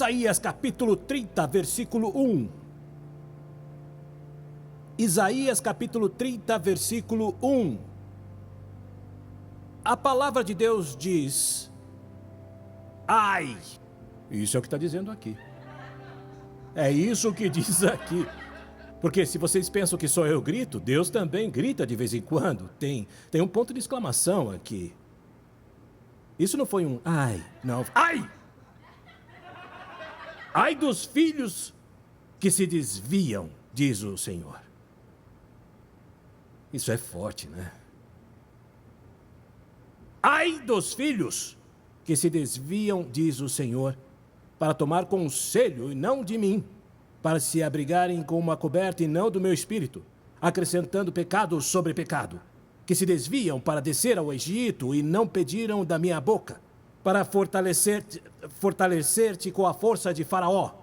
Isaías capítulo 30, versículo 1. Isaías capítulo 30, versículo 1. A palavra de Deus diz: ai. Isso é o que está dizendo aqui. É isso que diz aqui. Porque se vocês pensam que só eu grito, Deus também grita de vez em quando. Tem um ponto de exclamação aqui. Isso não foi um ai, não. Ai! Ai dos filhos que se desviam, diz o Senhor. Isso é forte, né? Ai dos filhos que se desviam, diz o Senhor, para tomar conselho e não de mim, para se abrigarem com uma coberta e não do meu espírito, acrescentando pecado sobre pecado, que se desviam para descer ao Egito e não pediram da minha boca, para fortalecer-te com a força de Faraó,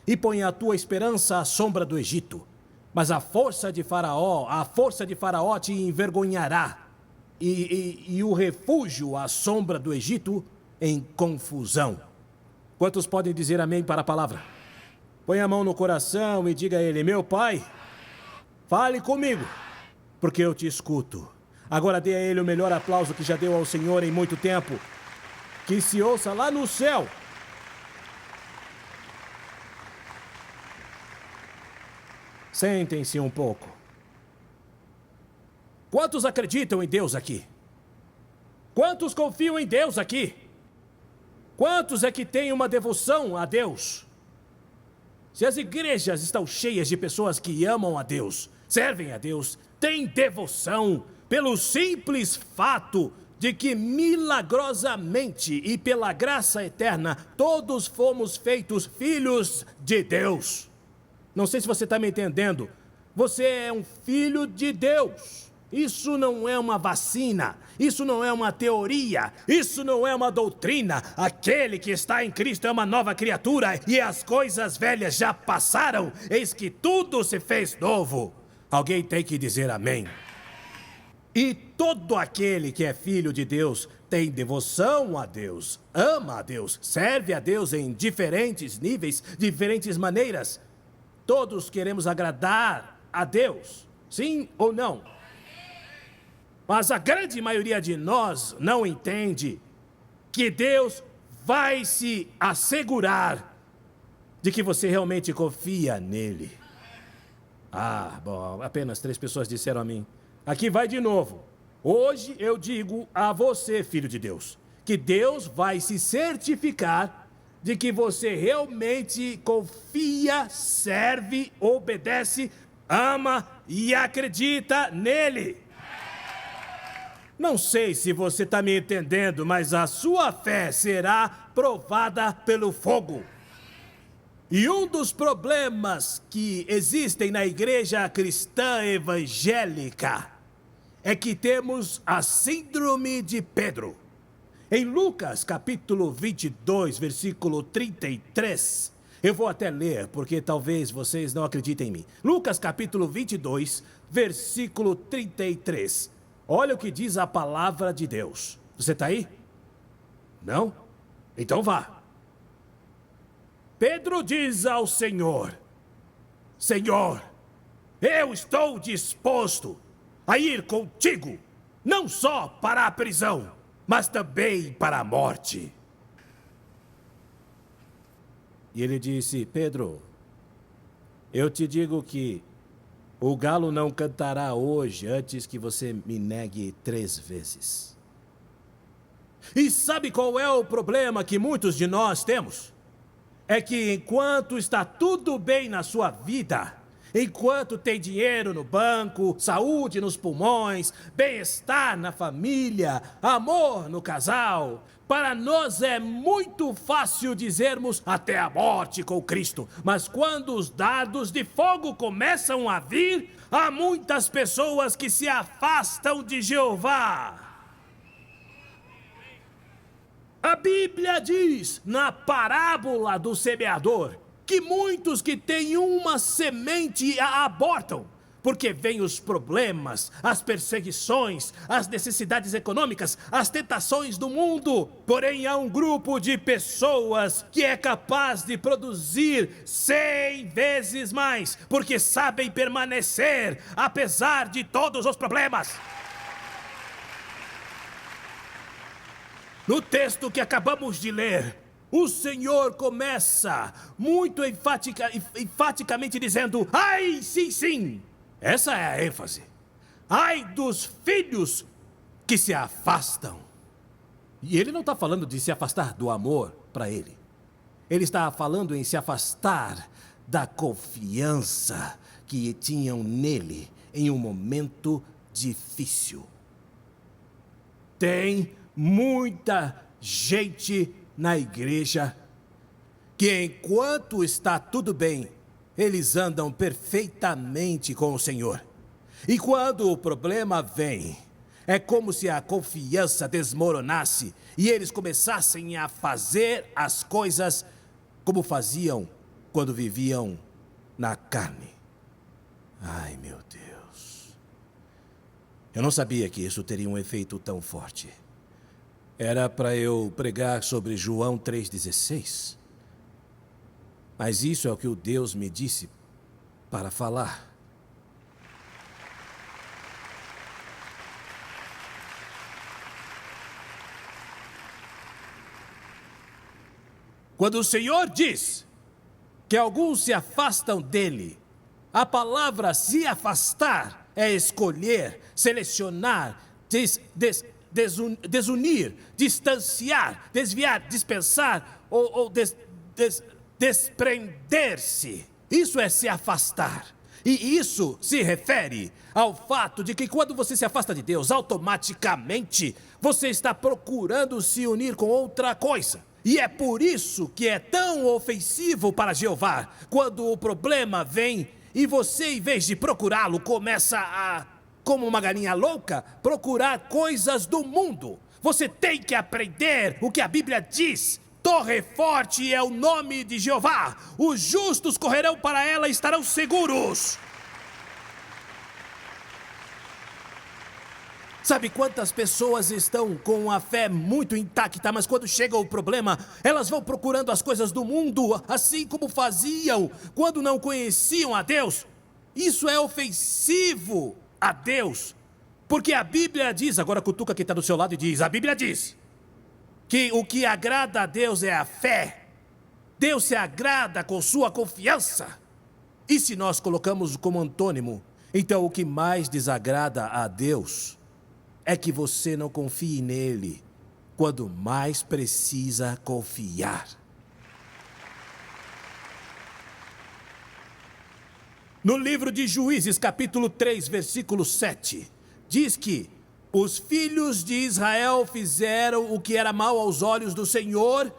e põe a tua esperança à sombra do Egito. Mas a força de Faraó te envergonhará, e o refúgio à sombra do Egito em confusão. Quantos podem dizer amém para a palavra? Põe a mão no coração e diga a ele: meu pai, fale comigo, porque eu te escuto. Agora dê a ele o melhor aplauso que já deu ao Senhor em muito tempo. Que se ouça lá no céu. Sentem-se um pouco. Quantos acreditam em Deus aqui? Quantos confiam em Deus aqui? Quantos é que têm uma devoção a Deus? Se as igrejas estão cheias de pessoas que amam a Deus, servem a Deus, têm devoção, pelo simples fato de que milagrosamente e pela graça eterna, todos fomos feitos filhos de Deus. Não sei se você está me entendendo. Você é um filho de Deus. Isso não é uma vacina, isso não é uma teoria, isso não é uma doutrina. Aquele que está em Cristo é uma nova criatura e as coisas velhas já passaram, eis que tudo se fez novo. Alguém tem que dizer amém. E todo aquele que é filho de Deus tem devoção a Deus, ama a Deus, serve a Deus em diferentes níveis, diferentes maneiras. Todos queremos agradar a Deus, sim ou não? Mas a grande maioria de nós não entende que Deus vai se assegurar de que você realmente confia nele. Ah, bom, apenas 3 pessoas disseram a mim. Aqui vai de novo. Hoje eu digo a você, filho de Deus, que Deus vai se certificar de que você realmente confia, serve, obedece, ama e acredita nele. Não sei se você está me entendendo, mas a sua fé será provada pelo fogo. E um dos problemas que existem na igreja cristã evangélica é que temos a síndrome de Pedro. Em Lucas capítulo 22, versículo 33, eu vou até ler, porque talvez vocês não acreditem em mim. Lucas capítulo 22, versículo 33. Olha o que diz a palavra de Deus. Você está aí? Não? Então vá. Pedro diz ao Senhor: Senhor, eu estou disposto a ir contigo, não só para a prisão, mas também para a morte. E ele disse: Pedro, eu te digo que o galo não cantará hoje antes que você me negue 3 vezes. E sabe qual é o problema que muitos de nós temos? É que enquanto está tudo bem na sua vida, enquanto tem dinheiro no banco, saúde nos pulmões, bem-estar na família, amor no casal, para nós é muito fácil dizermos até a morte com Cristo. Mas quando os dardos de fogo começam a vir, há muitas pessoas que se afastam de Jeová. A Bíblia diz, na parábola do semeador, que muitos que têm uma semente a abortam, porque vêm os problemas, as perseguições, as necessidades econômicas, as tentações do mundo. Porém, há um grupo de pessoas que é capaz de produzir 100 vezes mais, porque sabem permanecer apesar de todos os problemas. No texto que acabamos de ler, o Senhor começa muito enfaticamente dizendo: ai, sim, sim. Essa é a ênfase. Ai dos filhos que se afastam. E ele não está falando de se afastar do amor para ele. Ele está falando em se afastar da confiança que tinham nele em um momento difícil. Tem muita gente na igreja que, enquanto está tudo bem, eles andam perfeitamente com o Senhor. E quando o problema vem, é como se a confiança desmoronasse e eles começassem a fazer as coisas como faziam quando viviam na carne. Ai, meu Deus. Eu não sabia que isso teria um efeito tão forte. Era para eu pregar sobre João 3,16. Mas isso é o que o Deus me disse para falar. Quando o Senhor diz que alguns se afastam dele, a palavra se afastar é escolher, selecionar, desunir, distanciar, desviar, dispensar ou desprender-se. Isso é se afastar. E isso se refere ao fato de que quando você se afasta de Deus, automaticamente você está procurando se unir com outra coisa. E é por isso que é tão ofensivo para Jeová quando o problema vem e você, em vez de procurá-lo, começa a, como uma galinha louca, procurar coisas do mundo. Você tem que aprender o que a Bíblia diz. Torre forte é o nome de Jeová. Os justos correrão para ela e estarão seguros. Sabe quantas pessoas estão com a fé muito intacta, mas quando chega o problema, elas vão procurando as coisas do mundo, assim como faziam quando não conheciam a Deus? Isso é ofensivo a Deus, porque a Bíblia diz, agora cutuca quem está do seu lado e diz, a Bíblia diz que o que agrada a Deus é a fé. Deus se agrada com sua confiança. E se nós colocamos como antônimo, então o que mais desagrada a Deus é que você não confie nele quando mais precisa confiar. No livro de Juízes, capítulo 3, versículo 7, diz que os filhos de Israel fizeram o que era mal aos olhos do Senhor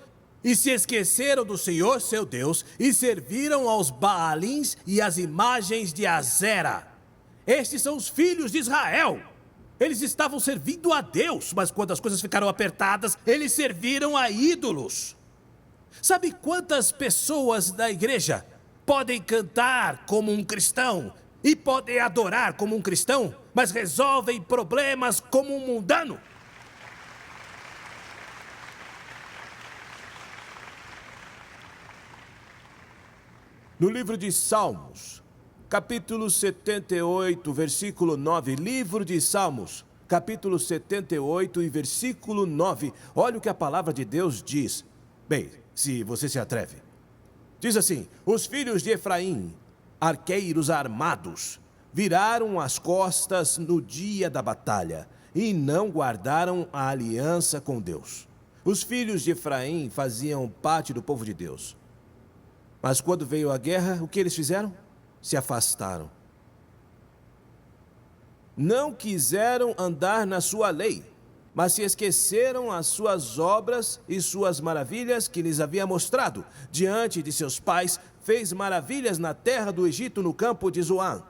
e se esqueceram do Senhor, seu Deus, e serviram aos Baalins e às imagens de Azera. Estes são os filhos de Israel. Eles estavam servindo a Deus, mas quando as coisas ficaram apertadas, eles serviram a ídolos. Sabe quantas pessoas da igreja podem cantar como um cristão e podem adorar como um cristão, mas resolvem problemas como um mundano? No livro de Salmos, capítulo 78, versículo 9, livro de Salmos, capítulo 78 e versículo 9, olha o que a palavra de Deus diz. Bem, se você se atreve. Diz assim: os filhos de Efraim, arqueiros armados, viraram as costas no dia da batalha e não guardaram a aliança com Deus. Os filhos de Efraim faziam parte do povo de Deus. Mas quando veio a guerra, o que eles fizeram? Se afastaram. Não quiseram andar na sua lei, mas se esqueceram as suas obras e suas maravilhas que lhes havia mostrado. Diante de seus pais, fez maravilhas na terra do Egito, no campo de Zoan.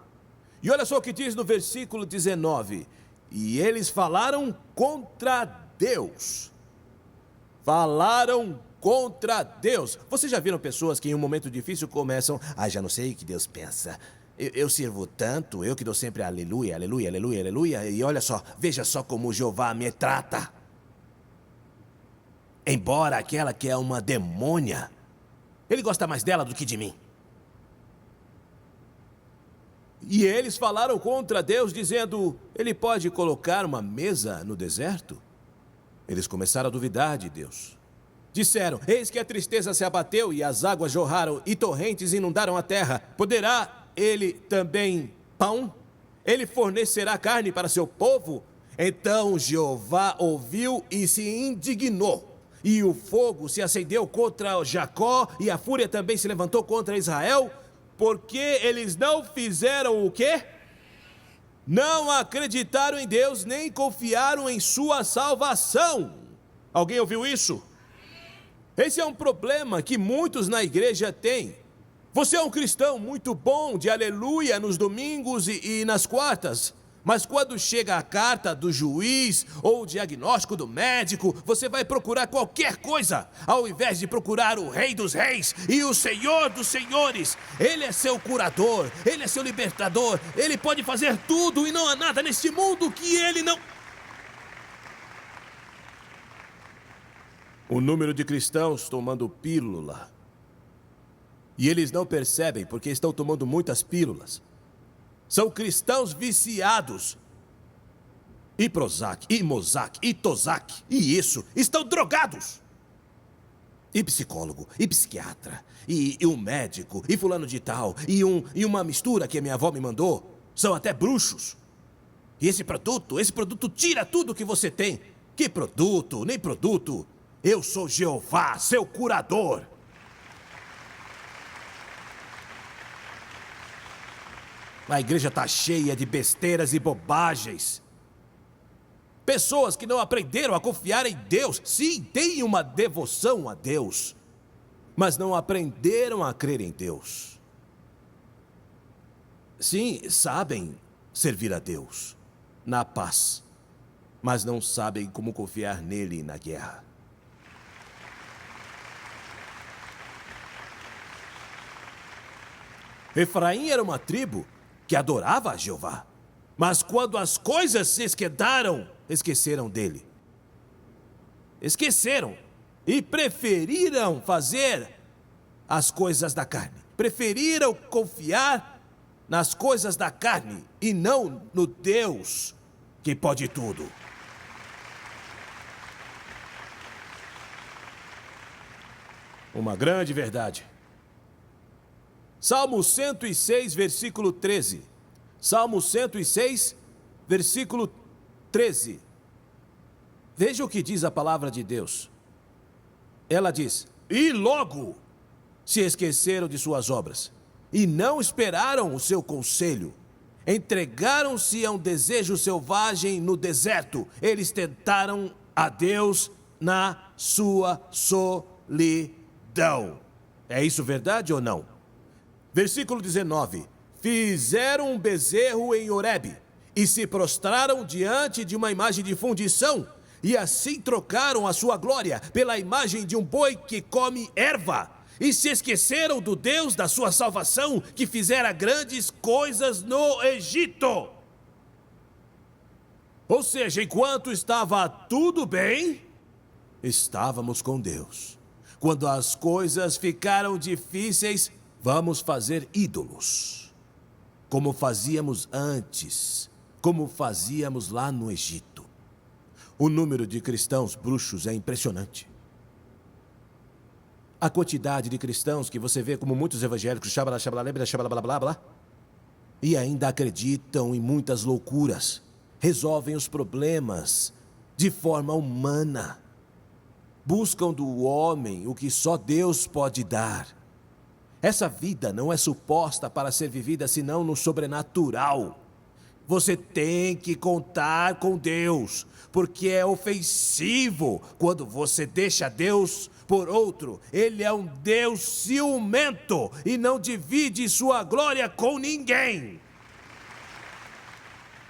E olha só o que diz no versículo 19. E eles falaram contra Deus. Falaram contra Deus. Vocês já viram pessoas que em um momento difícil começam: já não sei o que Deus pensa. eu sirvo tanto, eu que dou sempre aleluia, aleluia, aleluia, aleluia, e olha só, veja só como Jeová me trata. Embora aquela que é uma demônia, ele gosta mais dela do que de mim. E eles falaram contra Deus, dizendo: ele pode colocar uma mesa no deserto? Eles começaram a duvidar de Deus. Disseram: eis que a tristeza se abateu e as águas jorraram e torrentes inundaram a terra. Poderá ele também pão? Ele fornecerá carne para seu povo? Então Jeová ouviu e se indignou. E o fogo se acendeu contra Jacó e a fúria também se levantou contra Israel, porque eles não fizeram o quê? Não acreditaram em Deus, nem confiaram em sua salvação. Alguém ouviu isso? Esse é um problema que muitos na igreja têm. Você é um cristão muito bom de aleluia nos domingos e nas quartas, mas quando chega a carta do juiz ou o diagnóstico do médico, você vai procurar qualquer coisa, ao invés de procurar o Rei dos Reis e o Senhor dos Senhores. Ele é seu curador, ele é seu libertador, ele pode fazer tudo e não há nada neste mundo que ele não... O número de cristãos tomando pílula. E eles não percebem porque estão tomando muitas pílulas. São cristãos viciados. E Prozac, e Mozac, e Tozac, e isso. Estão drogados. E psicólogo, e psiquiatra, e um médico, e fulano de tal, e uma mistura que a minha avó me mandou. São até bruxos. E esse produto tira tudo que você tem. Que produto? Nem produto. Eu sou Jeová, seu curador. A igreja está cheia de besteiras e bobagens. Pessoas que não aprenderam a confiar em Deus. Sim, têm uma devoção a Deus, mas não aprenderam a crer em Deus. Sim, sabem servir a Deus na paz, mas não sabem como confiar nele na guerra. Efraim era uma tribo que adorava a Jeová. Mas quando as coisas se esquentaram, esqueceram dele. Esqueceram e preferiram fazer as coisas da carne. Preferiram confiar nas coisas da carne e não no Deus que pode tudo. Uma grande verdade. Salmo 106, versículo 13. Salmo 106, versículo 13. Veja o que diz a palavra de Deus. Ela diz: e logo se esqueceram de suas obras, e não esperaram o seu conselho. Entregaram-se a um desejo selvagem no deserto. Eles tentaram a Deus na sua solidão. É isso verdade ou não? Versículo 19. Fizeram um bezerro em Horebe e se prostraram diante de uma imagem de fundição, e assim trocaram a sua glória pela imagem de um boi que come erva, e se esqueceram do Deus da sua salvação, que fizera grandes coisas no Egito. Ou seja, enquanto estava tudo bem, estávamos com Deus. Quando as coisas ficaram difíceis, vamos fazer ídolos, como fazíamos antes, como fazíamos lá no Egito. O número de cristãos bruxos é impressionante. A quantidade de cristãos que você vê como muitos evangélicos, e ainda acreditam em muitas loucuras, resolvem os problemas de forma humana, buscam do homem o que só Deus pode dar. Essa vida não é suposta para ser vivida senão no sobrenatural. Você tem que contar com Deus, porque é ofensivo quando você deixa Deus por outro. Ele é um Deus ciumento e não divide sua glória com ninguém.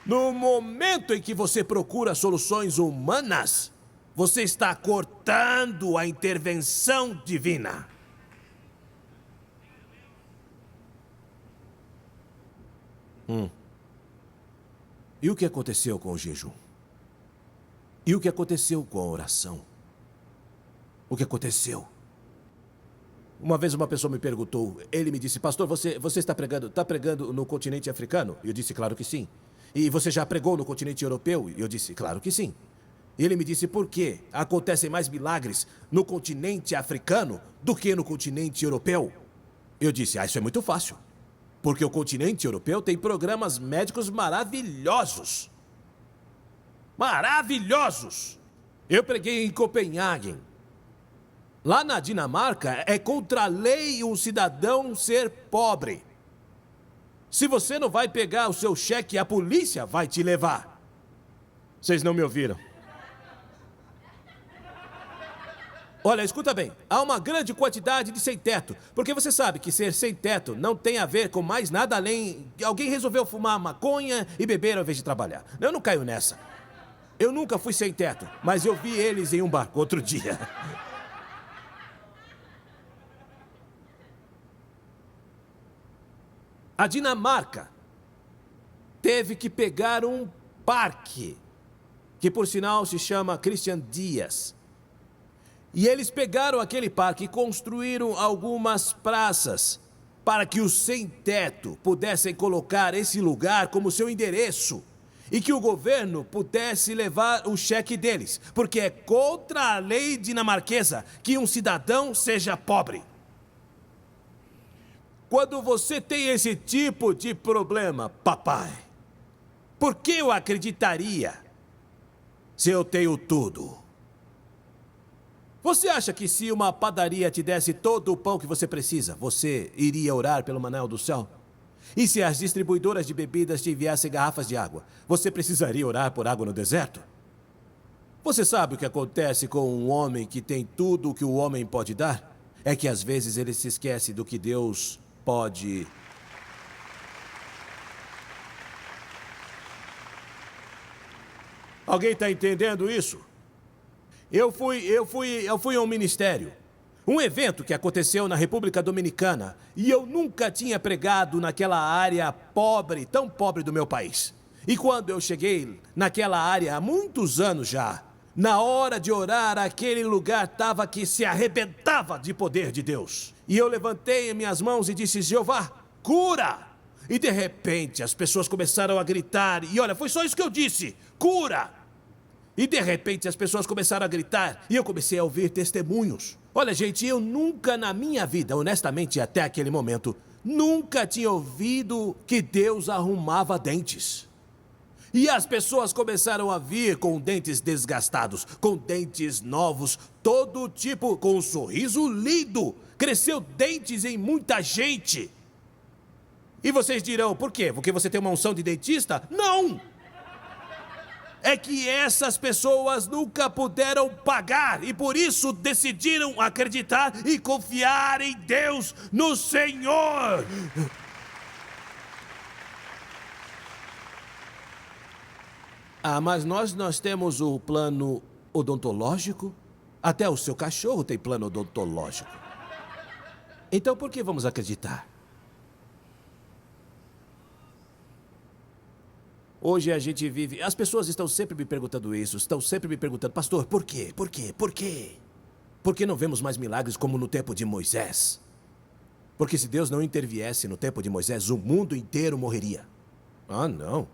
No momento em que você procura soluções humanas, você está cortando a intervenção divina. E o que aconteceu com o jejum? E o que aconteceu com a oração? O que aconteceu? Uma vez uma pessoa me perguntou, ele me disse, pastor, você está pregando no continente africano? E eu disse, claro que sim. E você já pregou no continente europeu? E eu disse, claro que sim. E ele me disse, por que acontecem mais milagres no continente africano do que no continente europeu? Eu disse, isso é muito fácil. Porque o continente europeu tem programas médicos maravilhosos. Maravilhosos! Eu preguei em Copenhague. Lá na Dinamarca, é contra a lei um cidadão ser pobre. Se você não vai pegar o seu cheque, a polícia vai te levar. Vocês não me ouviram? Olha, escuta bem, há uma grande quantidade de sem-teto, porque você sabe que ser sem-teto não tem a ver com mais nada além de alguém resolveu fumar maconha e beber ao invés de trabalhar. Eu não caio nessa. Eu nunca fui sem-teto, mas eu vi eles em um barco outro dia. A Dinamarca teve que pegar um parque, que por sinal se chama Christian Dias. E eles pegaram aquele parque e construíram algumas praças para que os sem-teto pudessem colocar esse lugar como seu endereço e que o governo pudesse levar o cheque deles, porque é contra a lei dinamarquesa que um cidadão seja pobre. Quando você tem esse tipo de problema, papai, por que eu acreditaria se eu tenho tudo? Você acha que se uma padaria te desse todo o pão que você precisa, você iria orar pelo maná do céu? E se as distribuidoras de bebidas te enviassem garrafas de água, você precisaria orar por água no deserto? Você sabe o que acontece com um homem que tem tudo o que o homem pode dar? É que às vezes ele se esquece do que Deus pode. Alguém está entendendo isso? Eu fui a um ministério, um evento que aconteceu na República Dominicana, e eu nunca tinha pregado naquela área pobre, tão pobre do meu país. E quando eu cheguei naquela área há muitos anos já, na hora de orar, aquele lugar estava que se arrebentava de poder de Deus. E eu levantei minhas mãos e disse, Jeová, cura! E de repente as pessoas começaram a gritar, e olha, foi só isso que eu disse, cura! E de repente as pessoas começaram a gritar e eu comecei a ouvir testemunhos. Olha, gente, eu nunca na minha vida, honestamente até aquele momento, nunca tinha ouvido que Deus arrumava dentes. E as pessoas começaram a vir com dentes desgastados, com dentes novos, todo tipo, com um sorriso lindo. Cresceu dentes em muita gente. E vocês dirão, por quê? Porque você tem uma unção de dentista? Não! É que essas pessoas nunca puderam pagar e por isso decidiram acreditar e confiar em Deus, no Senhor. Mas nós temos o plano odontológico. Até o seu cachorro tem plano odontológico. Então por que vamos acreditar? Hoje a gente vive... As pessoas estão sempre me perguntando isso, estão sempre me perguntando, pastor, por quê? Por quê? Por quê? Por que não vemos mais milagres como no tempo de Moisés? Porque se Deus não interviesse no tempo de Moisés, o mundo inteiro morreria. Ah, não.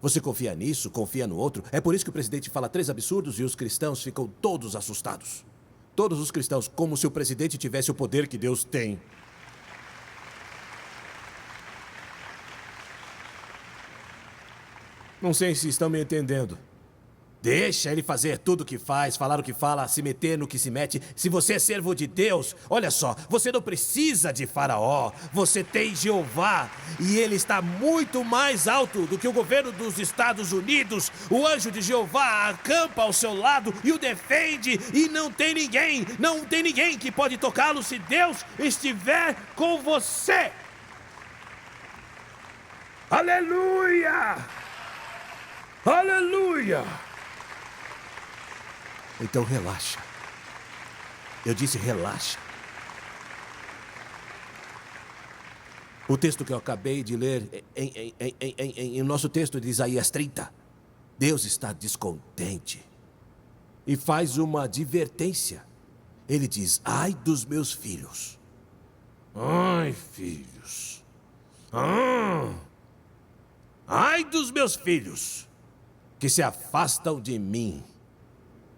Você confia nisso, confia no outro. É por isso que o presidente fala 3 absurdos e os cristãos ficam todos assustados. Todos os cristãos, como se o presidente tivesse o poder que Deus tem. Não sei se estão me entendendo. Deixa ele fazer tudo o que faz, falar o que fala, se meter no que se mete. Se você é servo de Deus, olha só, você não precisa de Faraó. Você tem Jeová e ele está muito mais alto do que o governo dos Estados Unidos. O anjo de Jeová acampa ao seu lado e o defende e não tem ninguém que pode tocá-lo se Deus estiver com você. Aleluia! Aleluia! Então relaxa. Eu disse relaxa. O texto que eu acabei de ler em nosso texto de Isaías 30. Deus está descontente e faz uma advertência. Ele diz: ai dos meus filhos. Ai, filhos. Ai dos meus filhos que se afastam de mim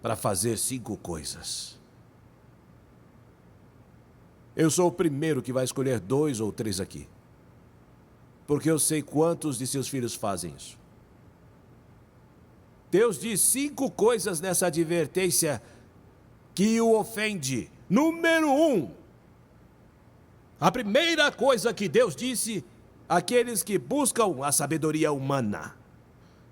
para fazer 5 coisas. Eu sou o primeiro que vai escolher 2 ou 3 aqui, porque eu sei quantos de seus filhos fazem isso. Deus diz 5 coisas nessa advertência que o ofende. Número 1. A primeira coisa que Deus disse: aqueles que buscam a sabedoria humana.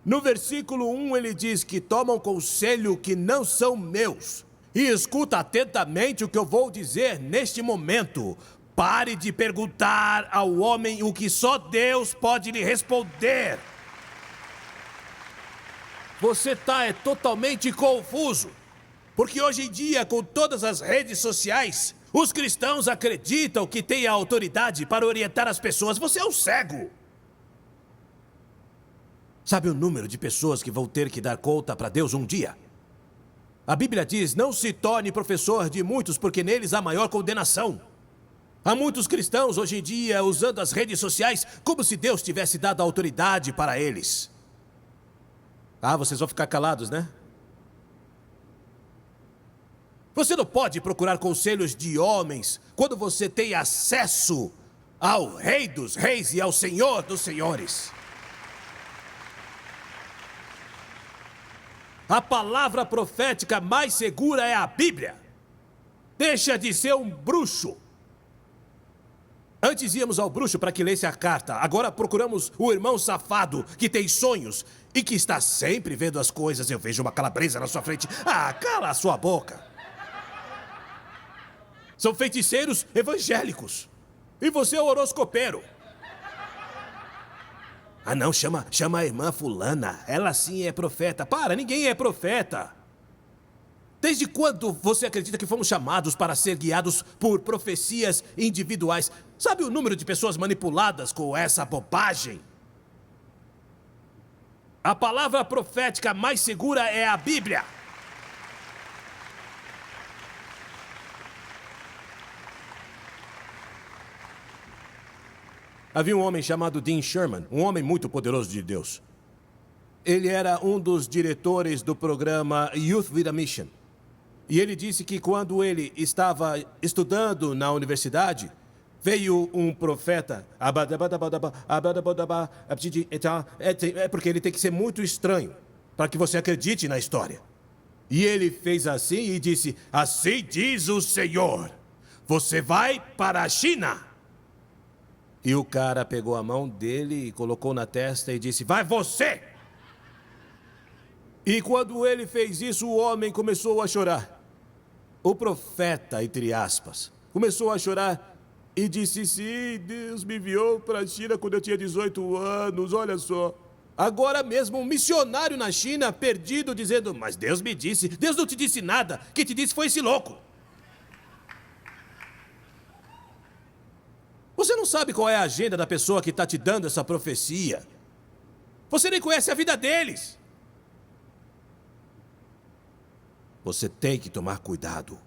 No versículo 1 ele diz que tomam conselho que não são meus. E escuta atentamente o que eu vou dizer neste momento. Pare de perguntar ao homem o que só Deus pode lhe responder. Você está totalmente confuso. Porque hoje em dia, com todas as redes sociais, os cristãos acreditam que têm a autoridade para orientar as pessoas. Você é um cego. Sabe o número de pessoas que vão ter que dar conta para Deus um dia? A Bíblia diz: não se torne professor de muitos, porque neles há maior condenação. Há muitos cristãos hoje em dia usando as redes sociais como se Deus tivesse dado autoridade para eles. Ah, vocês vão ficar calados, né? Você não pode procurar conselhos de homens quando você tem acesso ao Rei dos Reis e ao Senhor dos Senhores. A palavra profética mais segura é a Bíblia. Deixa de ser um bruxo. Antes íamos ao bruxo para que lesse a carta. Agora procuramos o irmão safado que tem sonhos e que está sempre vendo as coisas. Eu vejo uma calabresa na sua frente. Ah, cala a sua boca. São feiticeiros evangélicos. E você é o horoscopeiro. Ah, não, chama a irmã fulana. Ela sim é profeta. Para, ninguém é profeta. Desde quando você acredita que fomos chamados para ser guiados por profecias individuais? Sabe o número de pessoas manipuladas com essa bobagem? A palavra profética mais segura é a Bíblia. Havia um homem chamado Dean Sherman, um homem muito poderoso de Deus. Ele era um dos diretores do programa Youth with a Mission. E ele disse que quando ele estava estudando na universidade, veio um profeta, porque ele tem que ser muito estranho para que você acredite na história. E ele fez assim e disse: assim diz o Senhor, você vai para a China. E o cara pegou a mão dele e colocou na testa e disse: vai você! E quando ele fez isso, o homem começou a chorar. O profeta, entre aspas, começou a chorar e disse: sim, Deus me enviou para a China quando eu tinha 18 anos, olha só. Agora mesmo um missionário na China, perdido, dizendo: mas Deus me disse. Deus não te disse nada, quem te disse foi esse louco. Você não sabe qual é a agenda da pessoa que está te dando essa profecia. Você nem conhece a vida deles. Você tem que tomar cuidado.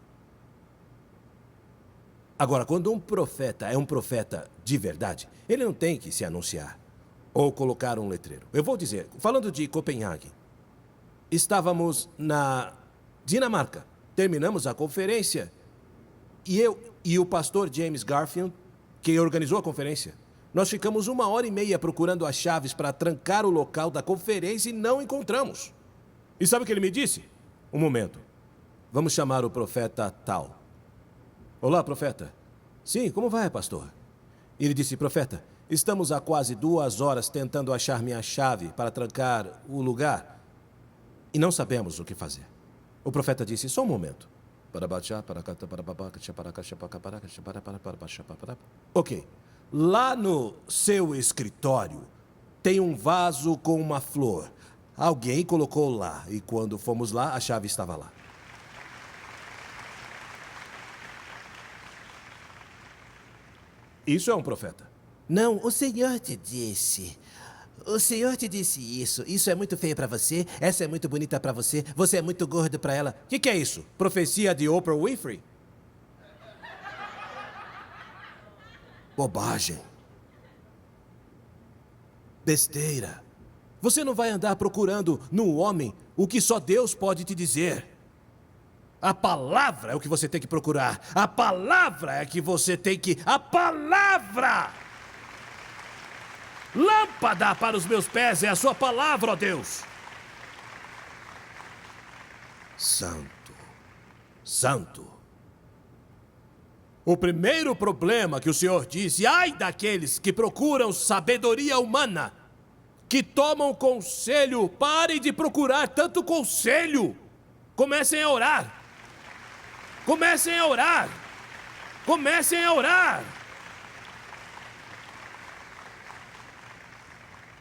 Agora, quando um profeta é um profeta de verdade, ele não tem que se anunciar ou colocar um letreiro. Eu vou dizer, falando de Copenhague, estávamos na Dinamarca, terminamos a conferência e eu e o pastor James Garfield, que organizou a conferência, nós ficamos 1h30 procurando as chaves para trancar o local da conferência e não encontramos. E sabe o que ele me disse? Um momento. Vamos chamar o profeta tal. Olá, profeta. Sim, como vai, pastor? Ele disse: profeta, estamos há quase 2 horas tentando achar minha chave para trancar o lugar e não sabemos o que fazer. O profeta disse: só um momento. Ok. Lá no seu escritório tem um vaso com uma flor. Alguém colocou lá e quando fomos lá, a chave estava lá. Isso é um profeta. Não, o Senhor te disse. O Senhor te disse isso. Isso é muito feio pra você. Essa é muito bonita pra você. Você é muito gordo pra ela. O que é isso? Profecia de Oprah Winfrey? Bobagem. Besteira. Você não vai andar procurando no homem o que só Deus pode te dizer. A palavra é o que você tem que procurar. A palavra é que você tem que... A palavra! Lâmpada para os meus pés é a sua palavra, ó Deus. Santo. Santo. O primeiro problema que o Senhor disse: ai daqueles que procuram sabedoria humana, que tomam conselho. Parem de procurar tanto conselho. Comecem a orar. Comecem a orar. Comecem a orar.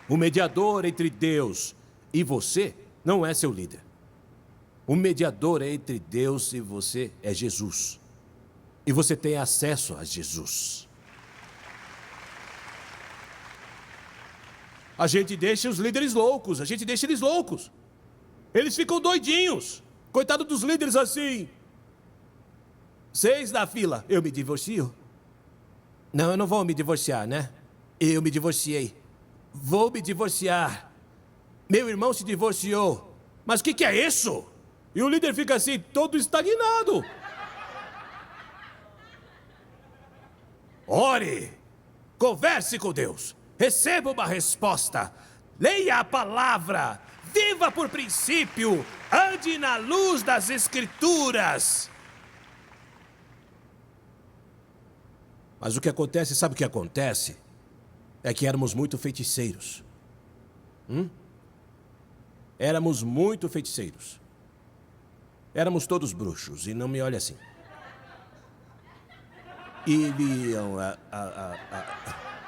O mediador entre Deus e você não é seu líder. O mediador entre Deus e você é Jesus. E você tem acesso a Jesus. A gente deixa os líderes loucos, a gente deixa eles loucos. Eles ficam doidinhos. Coitado dos líderes assim. 6 da fila, eu me divorcio? Não, eu não vou me divorciar, né? Eu me divorciei. Vou me divorciar. Meu irmão se divorciou. Mas o que é isso? E o líder fica assim, todo estagnado. Ore. Converse com Deus. Receba uma resposta. Leia a palavra. Viva por princípio. Ande na luz das Escrituras. Mas o que acontece, sabe o que acontece? É que éramos muito feiticeiros. Éramos muito feiticeiros. Éramos todos bruxos, e não me olhe assim. E liam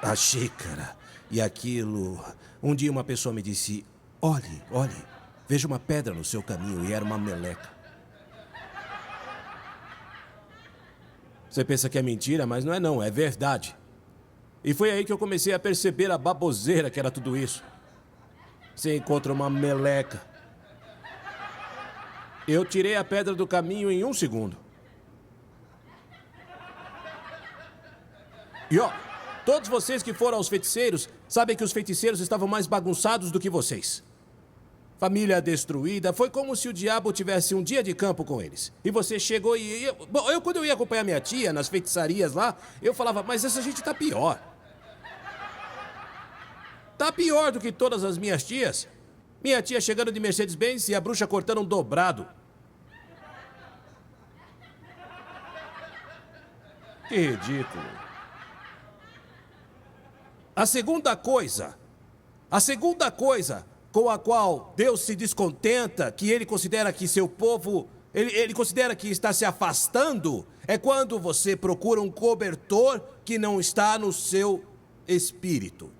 a xícara e aquilo. Um dia uma pessoa me disse: olhe, veja uma pedra no seu caminho, e era uma meleca. Você pensa que é mentira, mas não é não, é verdade. E foi aí que eu comecei a perceber a baboseira que era tudo isso. Você encontra uma meleca. Eu tirei a pedra do caminho em 1 segundo. E ó, todos vocês que foram aos feiticeiros sabem que os feiticeiros estavam mais bagunçados do que vocês. Família destruída, foi como se o diabo tivesse um dia de campo com eles. E você chegou e... Bom, quando eu ia acompanhar minha tia nas feitiçarias lá, eu falava: mas essa gente tá pior. Tá pior do que todas as minhas tias. Minha tia chegando de Mercedes-Benz e a bruxa cortando um dobrado. Que ridículo. A segunda coisa com a qual Deus se descontenta, que ele considera que seu povo, ele considera que está se afastando, é quando você procura um cobertor que não está no seu espírito.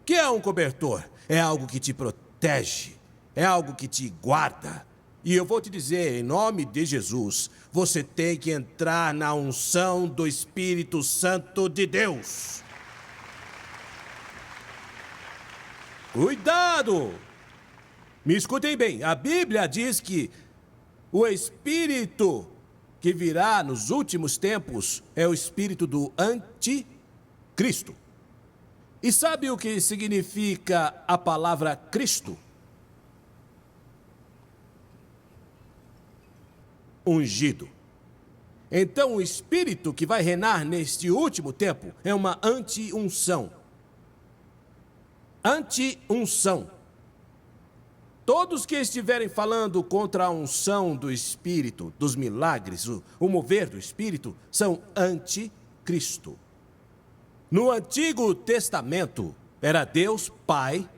O que é um cobertor? É algo que te protege, é algo que te guarda. E eu vou te dizer, em nome de Jesus, você tem que entrar na unção do Espírito Santo de Deus. Cuidado! Me escutem bem, a Bíblia diz que o Espírito que virá nos últimos tempos é o Espírito do Anticristo. E sabe o que significa a palavra Cristo? Ungido. Então o Espírito que vai reinar neste último tempo é uma anti-unção. Anti-unção. Todos que estiverem falando contra a unção do Espírito, dos milagres, o mover do Espírito, são anticristo. No Antigo Testamento, era Deus Pai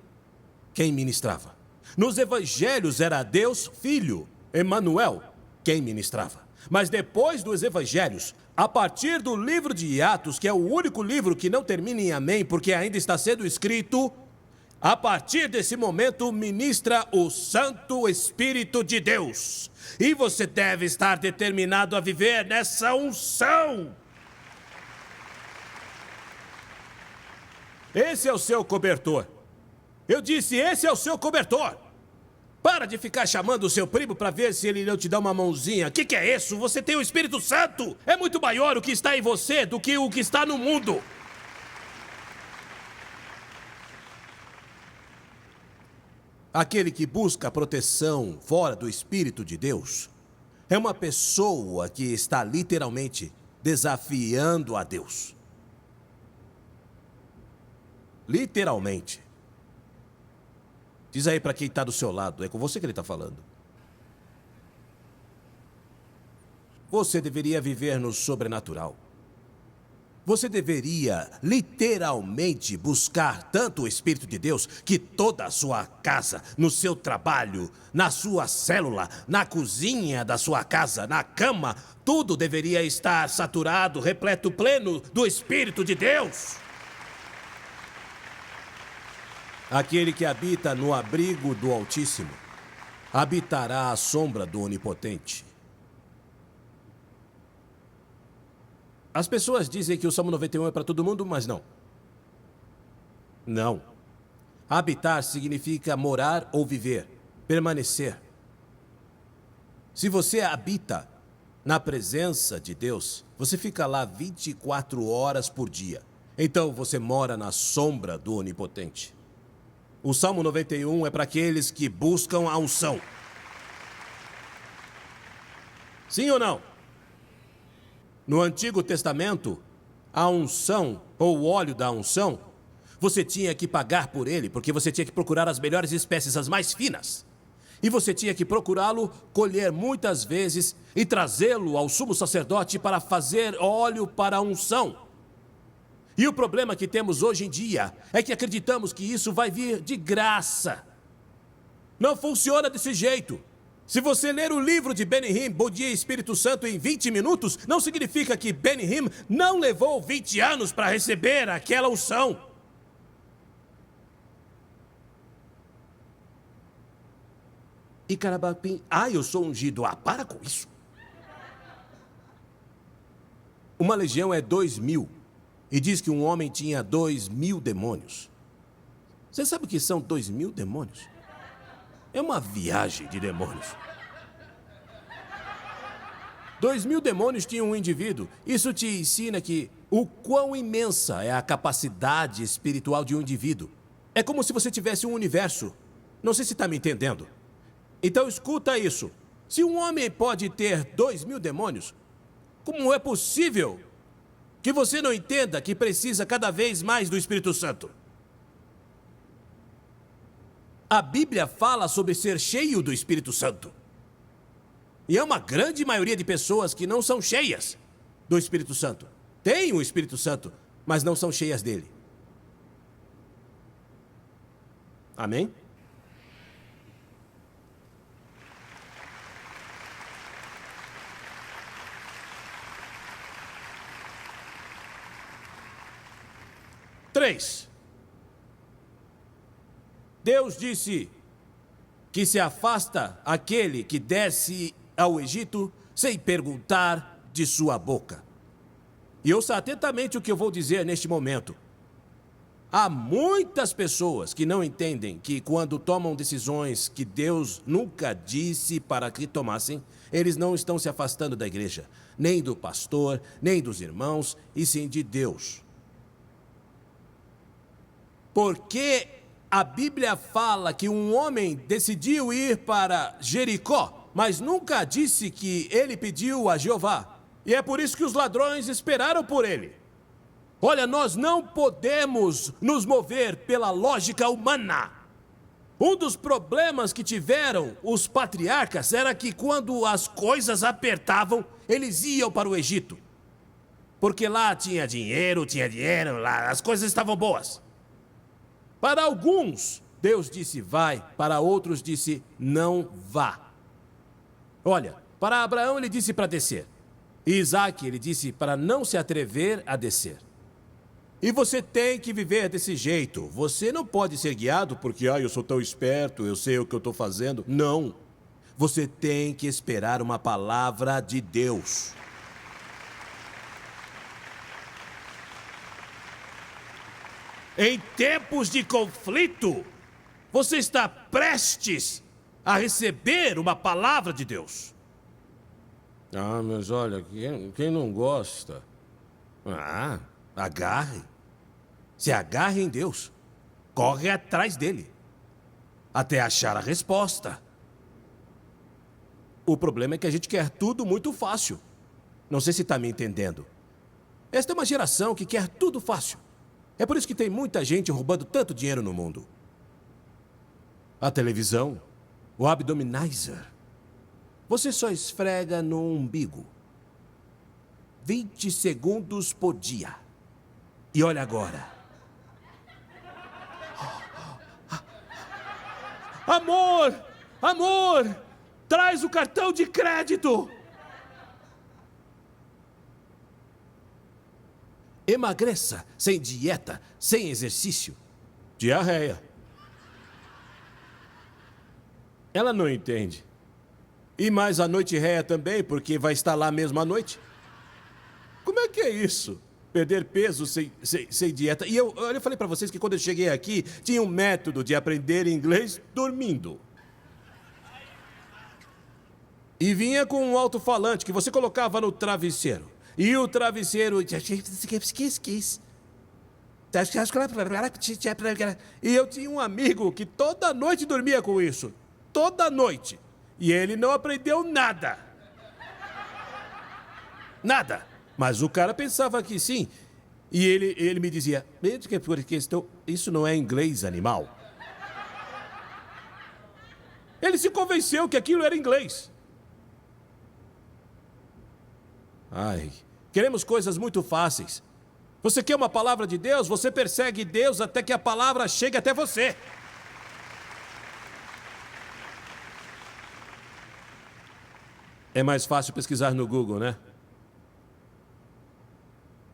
quem ministrava. Nos Evangelhos, era Deus Filho, Emanuel, quem ministrava. Mas depois dos Evangelhos, a partir do livro de Atos, que é o único livro que não termina em amém, porque ainda está sendo escrito, a partir desse momento, ministra o Santo Espírito de Deus. E você deve estar determinado a viver nessa unção. Esse é o seu cobertor. Eu disse, esse é o seu cobertor. Para de ficar chamando o seu primo para ver se ele não te dá uma mãozinha. O que é isso? Você tem o Espírito Santo. É muito maior o que está em você do que o que está no mundo. Aquele que busca proteção fora do Espírito de Deus é uma pessoa que está literalmente desafiando a Deus. Literalmente. Diz aí para quem está do seu lado, é com você que ele está falando. Você deveria viver no sobrenatural. Você deveria literalmente buscar tanto o Espírito de Deus que toda a sua casa, no seu trabalho, na sua célula, na cozinha da sua casa, na cama, tudo deveria estar saturado, repleto, pleno do Espírito de Deus. Aquele que habita no abrigo do Altíssimo habitará à sombra do Onipotente. As pessoas dizem que o Salmo 91 é para todo mundo, mas não. Não. Habitar significa morar ou viver, permanecer. Se você habita na presença de Deus, você fica lá 24 horas por dia. Então você mora na sombra do Onipotente. O Salmo 91 é para aqueles que buscam a unção. Sim ou não? No Antigo Testamento, a unção, ou o óleo da unção, você tinha que pagar por ele, porque você tinha que procurar as melhores espécies, as mais finas. E você tinha que procurá-lo, colher muitas vezes e trazê-lo ao sumo sacerdote para fazer óleo para a unção. E o problema que temos hoje em dia é que acreditamos que isso vai vir de graça. Não funciona desse jeito. Se você ler o livro de Benny Bom Dia Espírito Santo em 20 minutos, não significa que Benny não levou 20 anos para receber aquela unção. E Carabapim, eu sou ungido. Para com isso. Uma legião é 2.000. E diz que um homem tinha 2.000 demônios. Você sabe o que são 2.000 demônios? É uma viagem de demônios. 2.000 demônios tinham um indivíduo. Isso te ensina que o quão imensa é a capacidade espiritual de um indivíduo. É como se você tivesse um universo. Não sei se está me entendendo. Então escuta isso. Se um homem pode ter 2.000 demônios, como é possível que você não entenda que precisa cada vez mais do Espírito Santo? A Bíblia fala sobre ser cheio do Espírito Santo. E é uma grande maioria de pessoas que não são cheias do Espírito Santo. Têm o Espírito Santo, mas não são cheias dele. Amém? Três. Deus disse que se afasta aquele que desce ao Egito sem perguntar de sua boca. E ouça atentamente o que eu vou dizer neste momento. Há muitas pessoas que não entendem que quando tomam decisões que Deus nunca disse para que tomassem, eles não estão se afastando da igreja, nem do pastor, nem dos irmãos, e sim de Deus. Porque a Bíblia fala que um homem decidiu ir para Jericó, mas nunca disse que ele pediu a Jeová. E é por isso que os ladrões esperaram por ele. Olha, nós não podemos nos mover pela lógica humana. Um dos problemas que tiveram os patriarcas era que quando as coisas apertavam, eles iam para o Egito. Porque lá tinha dinheiro, lá as coisas estavam boas. Para alguns, Deus disse vai, para outros disse não vá. Olha, para Abraão ele disse para descer. E Isaac ele disse para não se atrever a descer. E você tem que viver desse jeito. Você não pode ser guiado porque, eu sou tão esperto, eu sei o que eu estou fazendo. Não. Você tem que esperar uma palavra de Deus. Em tempos de conflito, você está prestes a receber uma palavra de Deus. Ah, mas olha, quem não gosta? Agarre. Se agarre em Deus. Corre atrás dele. Até achar a resposta. O problema é que a gente quer tudo muito fácil. Não sei se está me entendendo. Esta é uma geração que quer tudo fácil. É por isso que tem muita gente roubando tanto dinheiro no mundo. A televisão, o Abdominizer. Você só esfrega no umbigo. 20 segundos por dia. E olha agora. Amor! Amor! Traz o cartão de crédito! Emagreça, sem dieta, sem exercício. Diarreia. Ela não entende. E mais a noite réia também, porque vai estar lá mesmo à noite. Como é que é isso? Perder peso sem dieta. E eu falei pra vocês que quando eu cheguei aqui, tinha um método de aprender inglês dormindo. E vinha com um alto-falante que você colocava no travesseiro. E o travesseiro... E eu tinha um amigo que toda noite dormia com isso. Toda noite. E ele não aprendeu nada. Nada. Mas o cara pensava que sim. E ele me dizia, isso não é inglês, animal. Ele se convenceu que aquilo era inglês. Ai, queremos coisas muito fáceis. Você quer uma palavra de Deus, você persegue Deus até que a palavra chegue até você. É mais fácil pesquisar no Google, né?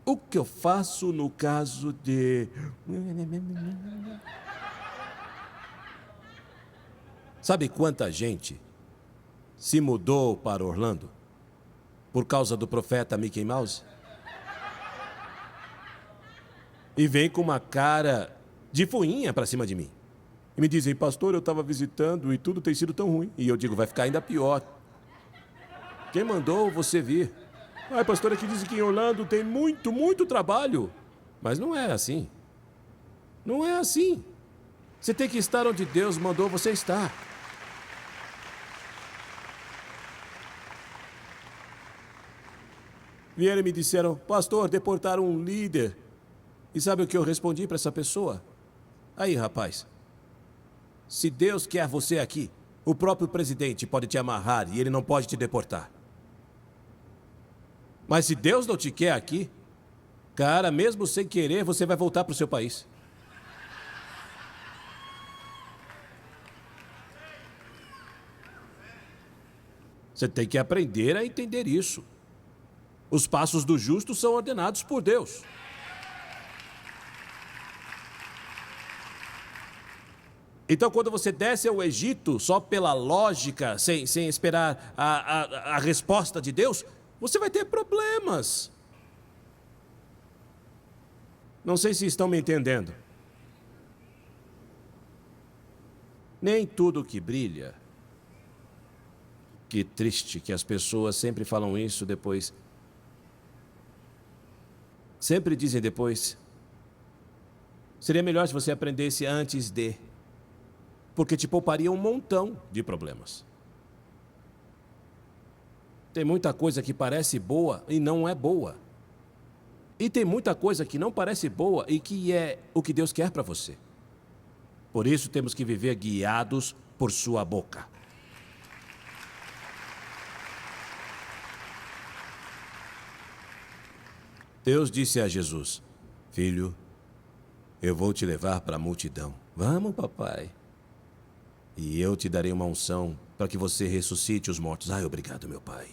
O que eu faço no caso de... Sabe quanta gente se mudou para Orlando por causa do profeta Mickey Mouse? E vem com uma cara de fuinha para cima de mim. E me dizem, pastor, eu estava visitando e tudo tem sido tão ruim. E eu digo, vai ficar ainda pior. Quem mandou você vir? Ai, pastor, aqui dizem que em Orlando tem muito trabalho. Mas não é assim. Não é assim. Você tem que estar onde Deus mandou você estar. Vieram e me disseram, pastor, deportaram um líder. E sabe o que eu respondi para essa pessoa? Aí, rapaz, se Deus quer você aqui, o próprio presidente pode te amarrar e ele não pode te deportar. Mas se Deus não te quer aqui, cara, mesmo sem querer, você vai voltar para o seu país. Você tem que aprender a entender isso. Os passos do justo são ordenados por Deus. Então, quando você desce ao Egito só pela lógica, sem esperar a resposta de Deus, você vai ter problemas. Não sei se estão me entendendo. Nem tudo que brilha. Que triste que as pessoas sempre falam isso depois. Sempre dizem depois. Seria melhor se você aprendesse antes de. Porque te pouparia um montão de problemas. Tem muita coisa que parece boa e não é boa. E tem muita coisa que não parece boa e que é o que Deus quer para você. Por isso temos que viver guiados por sua boca. Deus disse a Jesus, filho, eu vou te levar para a multidão. Vamos, papai. E eu te darei uma unção para que você ressuscite os mortos. Ai, obrigado, meu pai.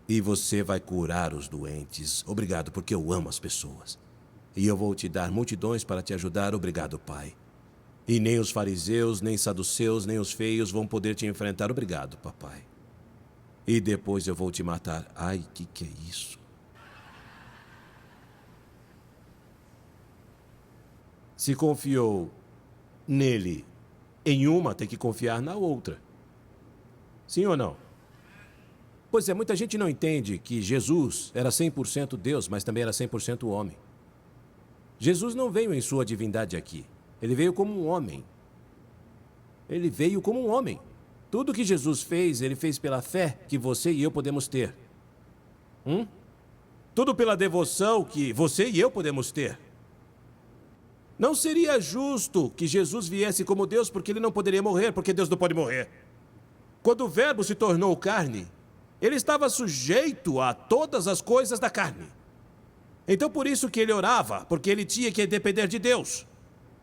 E você vai curar os doentes. Obrigado, porque eu amo as pessoas. E eu vou te dar multidões para te ajudar. Obrigado, pai. E nem os fariseus, nem saduceus, nem os feios vão poder te enfrentar. Obrigado, papai. E depois eu vou te matar. Ai, que é isso? Se confiou nele em uma, tem que confiar na outra. Sim ou não? Pois é, muita gente não entende que Jesus era 100% Deus, mas também era 100% homem. Jesus não veio em sua divindade aqui. Ele veio como um homem. Ele veio como um homem. Tudo que Jesus fez, ele fez pela fé que você e eu podemos ter. Tudo pela devoção que você e eu podemos ter. Não seria justo que Jesus viesse como Deus, porque ele não poderia morrer, porque Deus não pode morrer. Quando o Verbo se tornou carne, ele estava sujeito a todas as coisas da carne. Então por isso que ele orava, porque ele tinha que depender de Deus.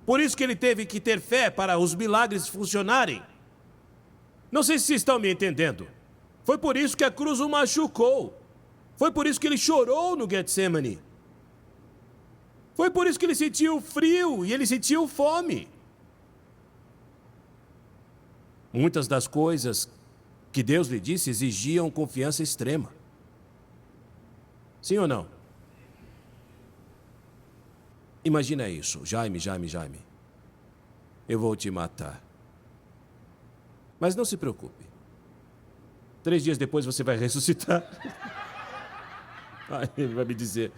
Por isso que ele teve que ter fé para os milagres funcionarem. Não sei se estão me entendendo. Foi por isso que a cruz o machucou. Foi por isso que ele chorou no Getsemane. Foi por isso que ele sentiu frio e ele sentiu fome. Muitas das coisas que Deus lhe disse exigiam confiança extrema. Sim ou não? Imagina isso. Jaime. Eu vou te matar. Mas não se preocupe. 3 dias depois você vai ressuscitar. Aí ele vai me dizer...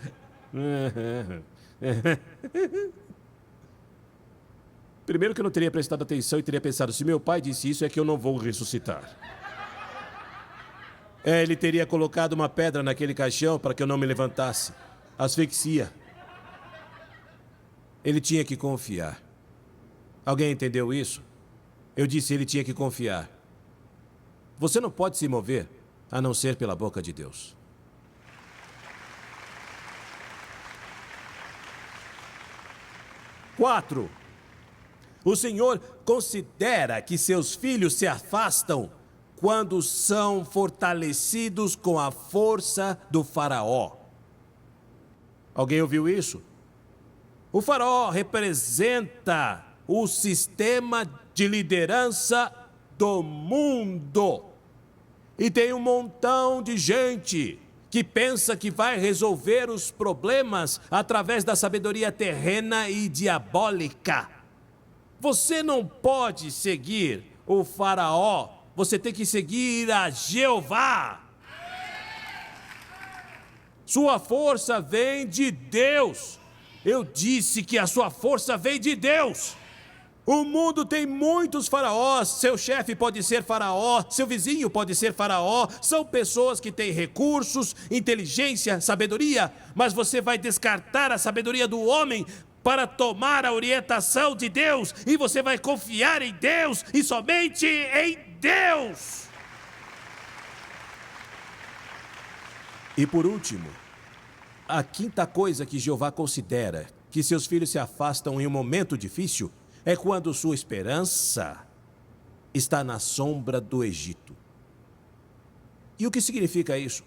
Primeiro que eu não teria prestado atenção e teria pensado, se meu pai disse isso, é que eu não vou ressuscitar. Ele teria colocado uma pedra naquele caixão para que eu não me levantasse. Asfixia. Ele tinha que confiar. Alguém entendeu isso? Eu disse, ele tinha que confiar. Você não pode se mover, a não ser pela boca de Deus. Quatro. O Senhor considera que seus filhos se afastam quando são fortalecidos com a força do faraó. Alguém ouviu isso? O faraó representa o sistema de liderança do mundo. E tem um montão de gente que pensa que vai resolver os problemas através da sabedoria terrena e diabólica. Você não pode seguir o faraó, você tem que seguir a Jeová. Sua força vem de Deus. Eu disse que a sua força vem de Deus. O mundo tem muitos faraós. Seu chefe pode ser faraó, seu vizinho pode ser faraó. São pessoas que têm recursos, inteligência, sabedoria. Mas você vai descartar a sabedoria do homem para tomar a orientação de Deus. E você vai confiar em Deus e somente em Deus. E por último, a quinta coisa que Jeová considera que seus filhos se afastam em um momento difícil é quando sua esperança está na sombra do Egito. E o que significa isso?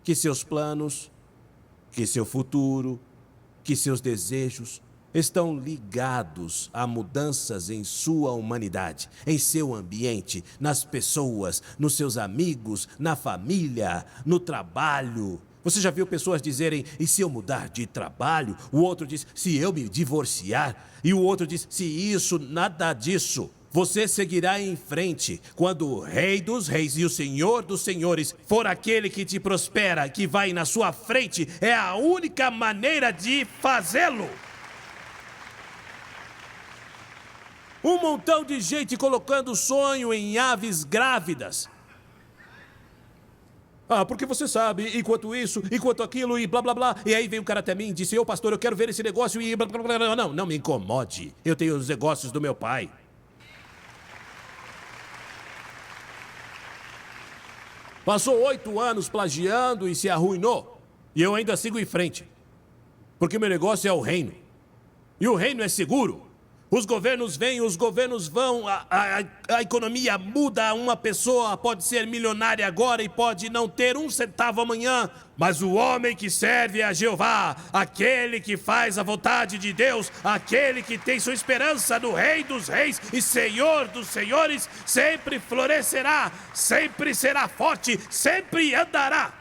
Que seus planos, que seu futuro, que seus desejos estão ligados a mudanças em sua humanidade, em seu ambiente, nas pessoas, nos seus amigos, na família, no trabalho. Você já viu pessoas dizerem, e se eu mudar de trabalho? O outro diz, se eu me divorciar? E o outro diz, se isso, nada disso. Você seguirá em frente quando o Rei dos Reis e o Senhor dos Senhores for aquele que te prospera, que vai na sua frente. É a única maneira de fazê-lo. Um montão de gente colocando sonho em aves grávidas. Porque você sabe, enquanto isso, enquanto aquilo e blá blá blá. E aí veio um cara até mim e disse, pastor, eu quero ver esse negócio e blá blá blá. Não me incomode. Eu tenho os negócios do meu pai. Passou 8 anos plagiando e se arruinou. E eu ainda sigo em frente. Porque o meu negócio é o reino. E o reino é seguro. Os governos vêm, os governos vão, a economia muda, uma pessoa pode ser milionária agora e pode não ter 1 centavo amanhã, mas o homem que serve a Jeová, aquele que faz a vontade de Deus, aquele que tem sua esperança no Rei dos Reis e Senhor dos Senhores, sempre florescerá, sempre será forte, sempre andará.